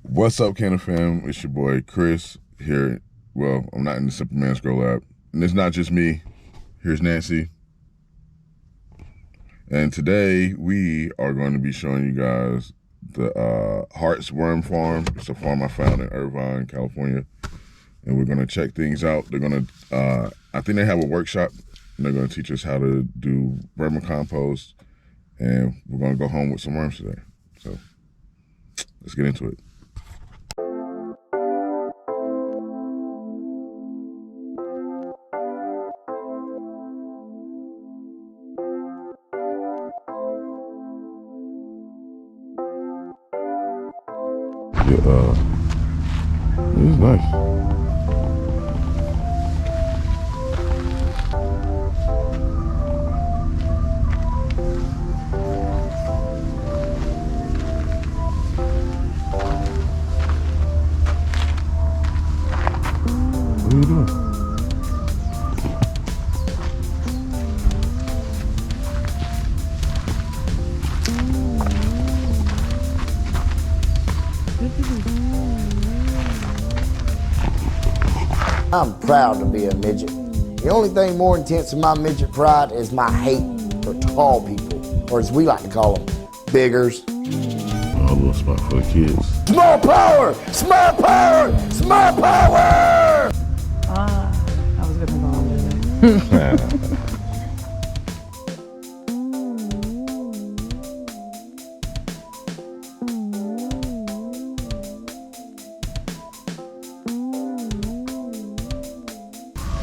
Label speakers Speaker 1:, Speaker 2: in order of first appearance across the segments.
Speaker 1: What's up, Canna fam? It's your boy Chris here. Well, I'm not in the Superman Scroll Lab, and it's not just me. Here's Nancy, and today we are going to be showing you guys the Hart's Worm Farm. It's a farm I found in Irvine, California, and we're going to check things out. They're going to, I think they have a workshop, and they're going to teach us how to do vermicompost, and we're going to go home with some worms today. So let's get into it. Yeah, this is nice. What are you doing?
Speaker 2: I'm proud to be a midget. The only thing more intense than my midget pride is my hate for tall people, or as we like to call them, biggers.
Speaker 1: A little spot for the kids.
Speaker 2: Small power! Small power! Small power!
Speaker 3: I was gonna go on with it.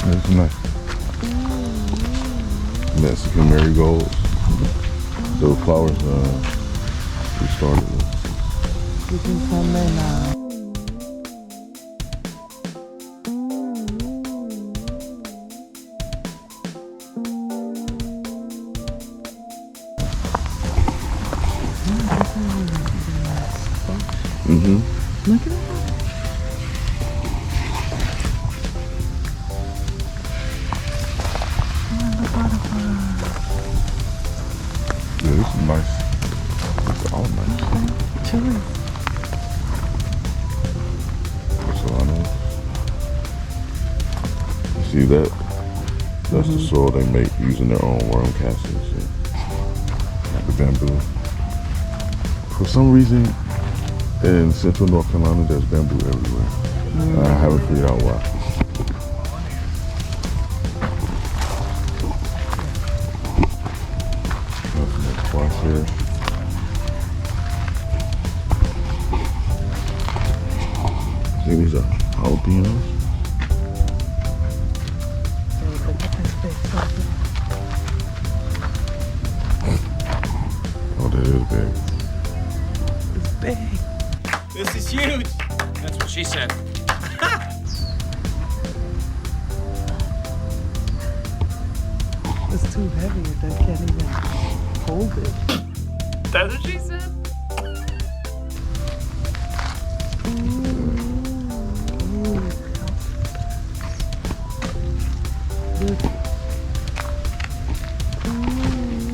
Speaker 1: That's nice. Mexican marigolds. Those flowers we started with.
Speaker 3: You can come in now. Look at that.
Speaker 1: Yeah, this is nice. It's all nice.
Speaker 3: Chilly.
Speaker 1: Solano. You see that? That's the soil they make using their own worm castings. Like the bamboo. For some reason, in central North Carolina, there's bamboo everywhere. I haven't figured out why. Twice here. I think these are jalapenos. Oh, that is big.
Speaker 3: It's big.
Speaker 4: This is huge. That's what she said.
Speaker 3: It's too heavy. They can't even hold it.
Speaker 4: That's what she said.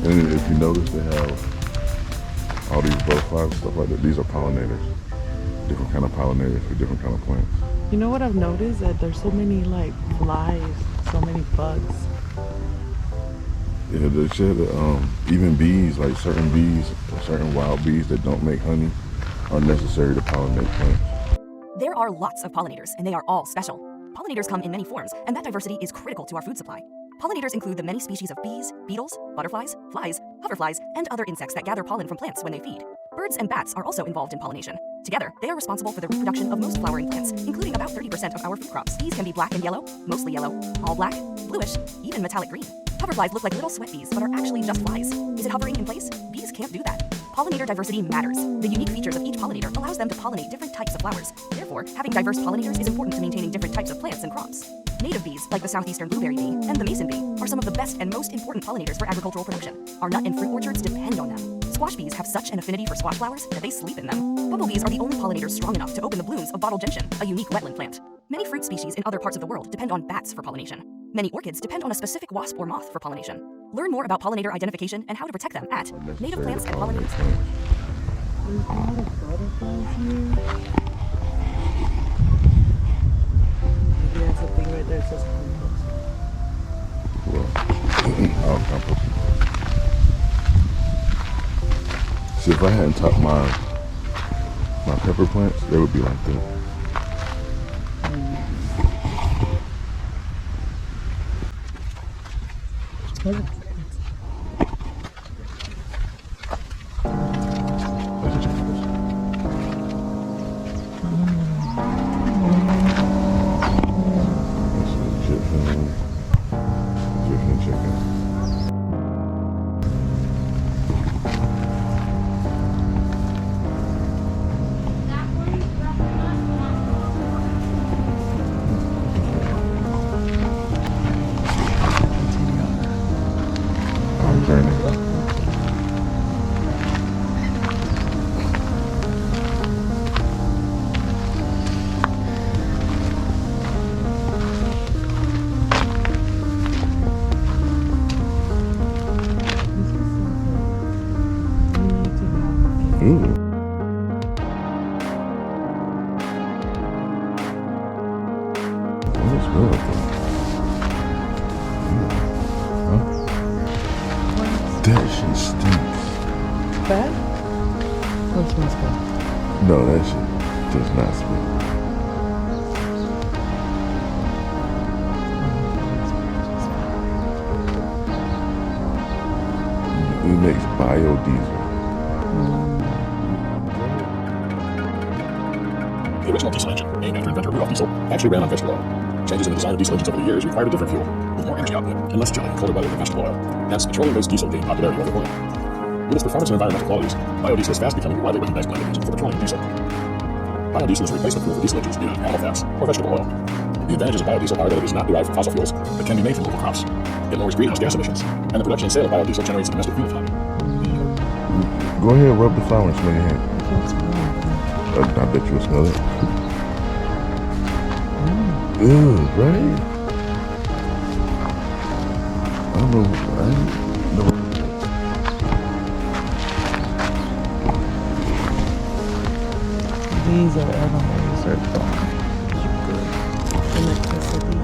Speaker 1: And if you notice, they have all these butterflies and stuff like that. These are pollinators. Different kind of pollinators for different kind of plants.
Speaker 3: You know what I've noticed? That there's so many like flies, so many bugs.
Speaker 1: Yeah, they said that even bees, like certain bees, certain wild bees that don't make honey, are necessary to pollinate plants.
Speaker 5: There are lots of pollinators, and they are all special. Pollinators come in many forms, and that diversity is critical to our food supply. Pollinators include the many species of bees, beetles, butterflies, flies, hoverflies, and other insects that gather pollen from plants when they feed. Birds and bats are also involved in pollination. Together, they are responsible for the reproduction of most flowering plants, including about 30% of our food crops. These can be black and yellow, mostly yellow, all black, bluish, even metallic green. Hoverflies look like little sweat bees, but are actually just flies. Is it hovering in place? Bees can't do that. Pollinator diversity matters. The unique features of each pollinator allows them to pollinate different types of flowers. Therefore, having diverse pollinators is important to maintaining different types of plants and crops. Native bees, like the southeastern blueberry bee and the mason bee, are some of the best and most important pollinators for agricultural production. Our nut and fruit orchards depend on them. Squash bees have such an affinity for squash flowers that they sleep in them. Bumblebees are the only pollinators strong enough to open the blooms of bottle gentian, a unique wetland plant. Many fruit species in other parts of the world depend on bats for pollination. Many orchids depend on a specific wasp or moth for pollination. Learn more about pollinator identification and how to protect them at Native Plants and Pollinators.
Speaker 3: There's a lot of butterflies here.
Speaker 1: See, if I hadn't topped my pepper plants, they would be like that. Egyptian chicken. I'm turning. Ooh. What is smell like that? Huh? That shit stinks.
Speaker 3: Bad? What smells bad?
Speaker 1: No, that shit does not smell. It makes biodiesel.
Speaker 6: The original diesel engine, named after inventor Rudolf Diesel, actually ran on vegetable oil. Changes in the design of diesel engines over the years required a different fuel, with more energy output and less chilly in colder weather than vegetable oil. Hence, petroleum-based diesel gained popularity over oil. With its performance and environmental qualities, biodiesel is fast becoming a widely recognized blend of diesel for petroleum diesel. Biodiesel is a replacement fuel for diesel engines made out of animal fats or vegetable oil. The advantages of biodiesel are that it is not derived from fossil fuels, but can be made from local crops. It lowers greenhouse gas emissions, and the production and sale of biodiesel generates a domestic fuel fund.
Speaker 1: Go ahead and rub the flour and smell your hand. I bet you'll smell it. Ew, right? I don't know.
Speaker 3: These are animal research farm. Electricity.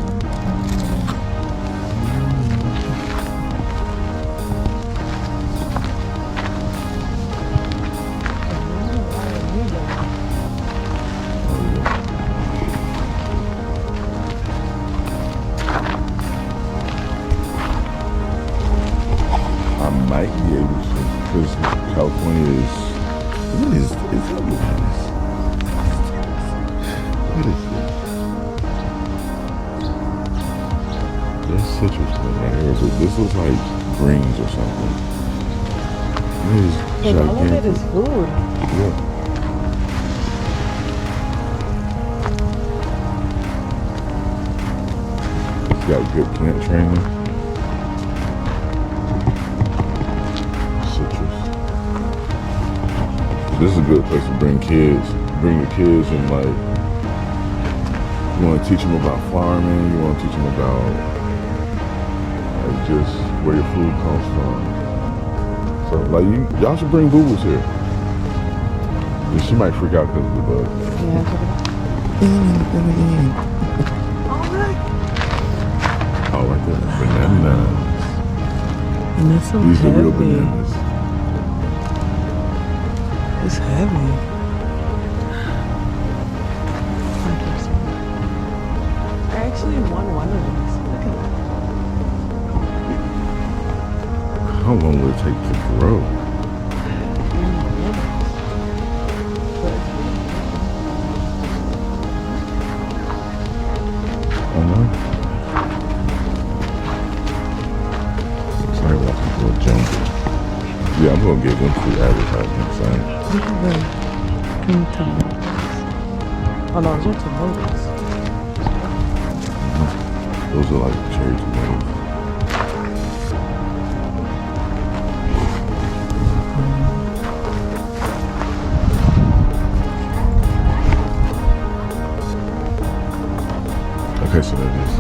Speaker 1: I might be able to, because California is. What is that? What is this? There's citrus one right here, but this looks like greens or something. It is
Speaker 3: And all of it
Speaker 1: gigantic.
Speaker 3: is food.
Speaker 1: Yeah. It's got good plant training. Citrus. This is a good place to bring the kids and like, you want to teach them about farming, you want to teach them about like just where your food comes from. So like y'all should bring Boo Boos here. And she might freak out because of the bug.
Speaker 3: Yeah.
Speaker 1: Oh, right there, bananas.
Speaker 3: And it's so
Speaker 1: These are real
Speaker 3: heavy.
Speaker 1: bananas.
Speaker 3: It's heavy. I actually won one of these. Look at
Speaker 1: How long will it take to grow? I know. It's like walking through a jungle. Yeah, I'm gonna give them free advertising, son.
Speaker 3: Look at the green tomatoes. Oh no, those are tomatoes.
Speaker 1: Those are like cherry tomatoes. Okay, so that is